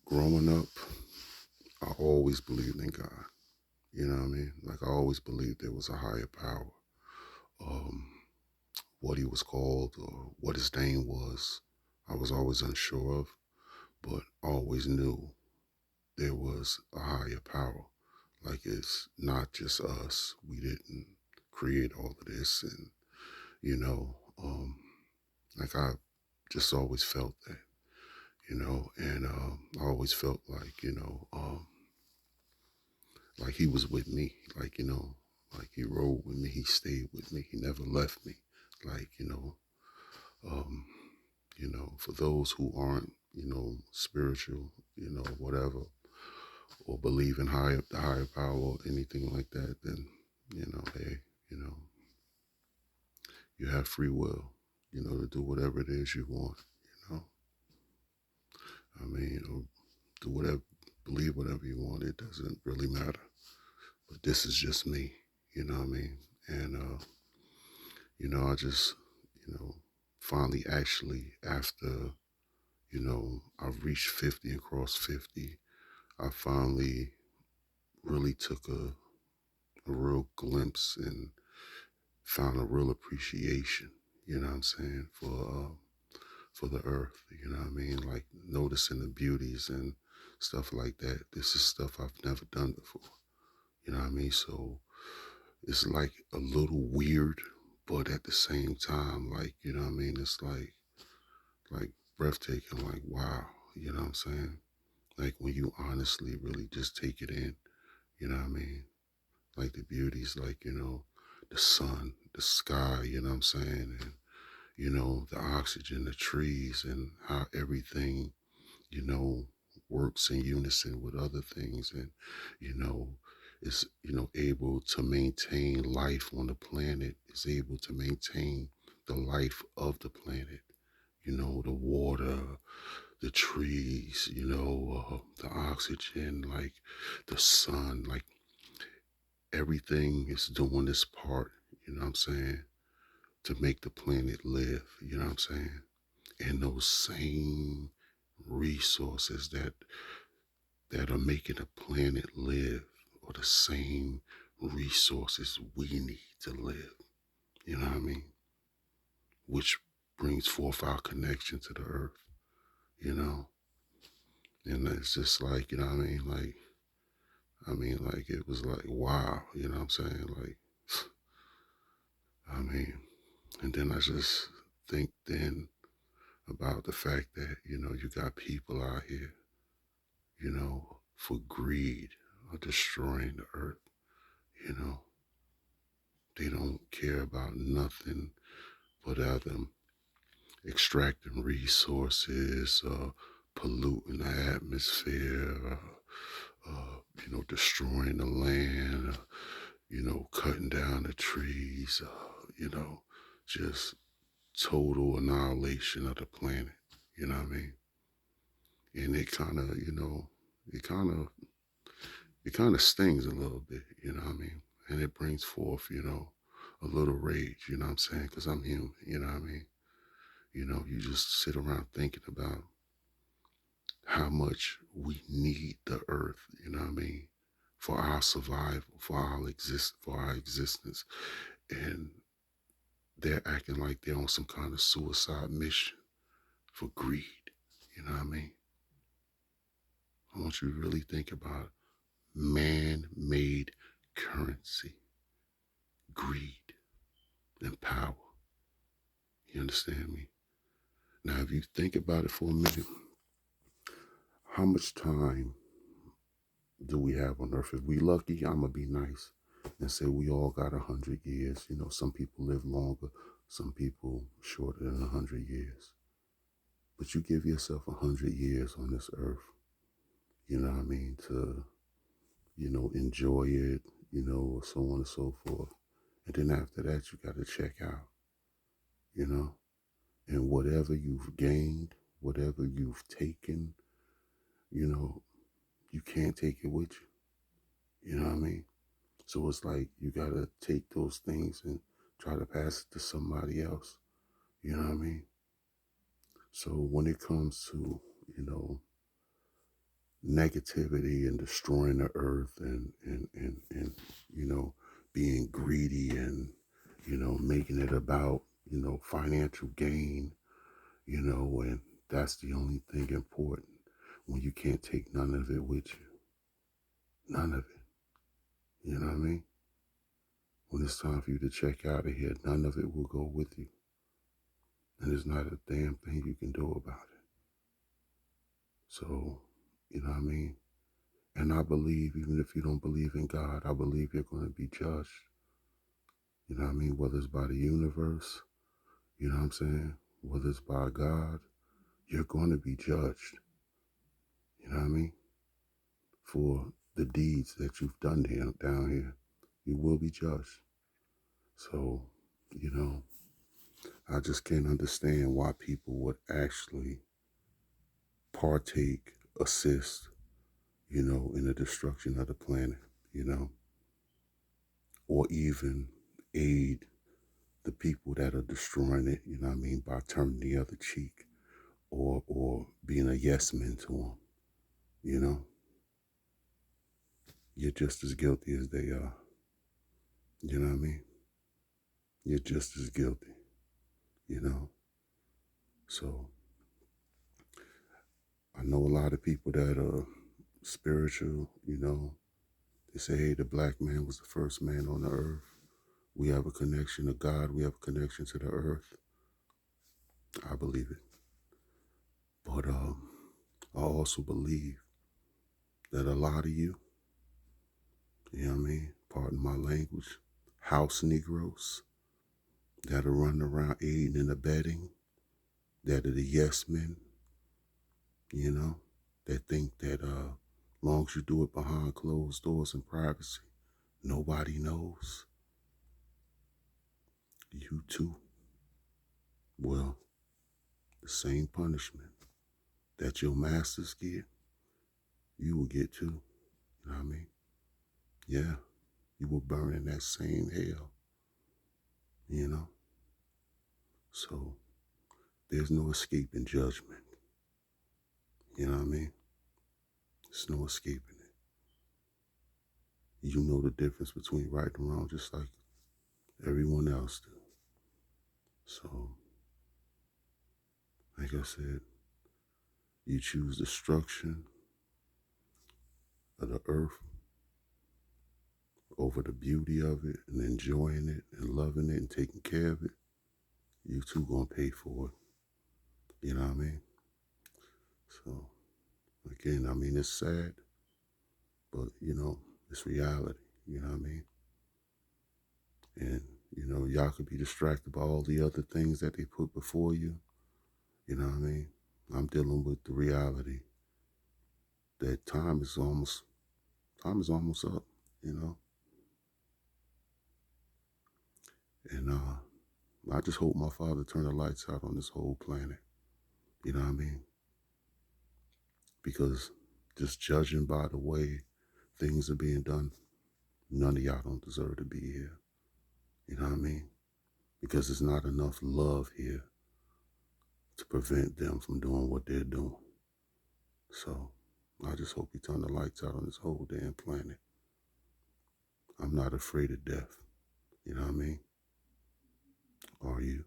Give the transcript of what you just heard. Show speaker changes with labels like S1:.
S1: Growing up, I always believed in God. You know what I mean? Like I always believed there was a higher power. Um, what he was called or what his name was, I was always unsure of, but always knew there was a higher power. Like it's not just us. We didn't create all of this, and you know, like I just always felt that, and I always felt like, like he was with me, like like he rode with me, he stayed with me, he never left me, like um, for those who aren't, spiritual, whatever, or believe in the higher power or anything like that, then hey, you know, you have free will, to do whatever it is you want, you know. I mean, or do whatever, believe whatever you want. It doesn't really matter. But this is just me, you know what I mean? And I just, you know, finally actually after, I've reached 50 and crossed 50, I finally really took a real glimpse and found a real appreciation, you know what I'm saying, for the earth, you know what I mean? Like noticing the beauties and stuff like that. This is stuff I've never done before, you know what I mean? So it's like a little weird, but at the same time, like, you know what I mean? It's like breathtaking, like, wow, you know what I'm saying? Like when you honestly really just take it in, you know what I mean? Like the beauties, like, the sun, the sky, you know what I'm saying? And, the oxygen, the trees, and how everything, you know, works in unison with other things and, you know, is, able to maintain life on the planet, is able to maintain the life of the planet, the water, the trees, the oxygen, like the sun, like everything is doing its part, you know what I'm saying, to make the planet live, you know what I'm saying? And those same resources that are making the planet live are the same resources we need to live, you know what I mean? Which brings forth our connection to the earth, you know? And it's just like, you know what I mean? Like it was like, wow, you know what I'm saying? Like, I mean, and then I just think then about the fact that, you got people out here, for greed are destroying the earth, you know. They don't care about nothing but them extracting resources, polluting the atmosphere, destroying the land, cutting down the trees, just total annihilation of the planet. You know what I mean? And it kind of, it kind of, it kind of stings a little bit. You know what I mean? And it brings forth, a little rage. You know what I'm saying? Because I'm human. You know what I mean? You just sit around thinking about how much we need the earth. You know what I mean? For our survival, for our existence, and they're acting like they're on some kind of suicide mission for greed. You know what I mean? I want you to really think about man-made currency, greed, and power. You understand me? Now, if you think about it for a minute, how much time do we have on earth? If we lucky, I'm gonna be nice and say we all got 100 years. Some people live longer, some people shorter than 100 years. But you give yourself 100 years on this earth, you know what I mean, to, enjoy it, so on and so forth. And then after that, you got to check out, you know, and whatever you've gained, whatever you've taken, you know, you can't take it with you. You know what I mean? So it's like you got to take those things and try to pass it to somebody else. You know what I mean? So when it comes to, you know, negativity and destroying the earth and you know, being greedy and, you know, making it about, you know, financial gain, you know, and that's the only thing important when you can't take none of it with you. None of it. You know what I mean? When it's time for you to check out of here, none of it will go with you. And there's not a damn thing you can do about it. So, you know what I mean? And I believe, even if you don't believe in God, I believe you're going to be judged. You know what I mean? Whether it's by the universe, you know what I'm saying? Whether it's by God, you're going to be judged. You know what I mean? For the deeds that you've done here, down here, you will be judged. So, you know, I just can't understand why people would actually partake, assist, you know, in the destruction of the planet, you know, or even aid the people that are destroying it, you know what I mean, by turning the other cheek or being a yes man to them, you know. You're just as guilty as they are. You know what I mean? You're just as guilty, you know. So I know a lot of people that are spiritual, you know. They say, hey, the black man was the first man on the earth. We have a connection to God. We have a connection to the earth. I believe it. But I also believe that a lot of you know what I mean? Pardon my language, house Negroes that are running around aiding and abetting, that are the yes men, you know, that think that long as you do it behind closed doors and privacy, nobody knows. You too. Well, the same punishment that your masters get, you will get too. You know what I mean? Yeah, you will burn in that same hell, you know? So there's no escaping judgment. You know what I mean? There's no escaping it. You know the difference between right and wrong just like everyone else do. So, like I said, you choose destruction of the earth over the beauty of it and enjoying it and loving it and taking care of it, you too gonna pay for it. You know what I mean? So, again, I mean, it's sad, but, you know, it's reality. You know what I mean? And, you know, y'all could be distracted by all the other things that they put before you. You know what I mean? I'm dealing with the reality that time is almost up, you know? And I just hope my father turn the lights out on this whole planet. You know what I mean? Because just judging by the way things are being done, none of y'all don't deserve to be here. You know what I mean? Because there's not enough love here to prevent them from doing what they're doing. So I just hope he turn the lights out on this whole damn planet. I'm not afraid of death. You know what I mean? Are you?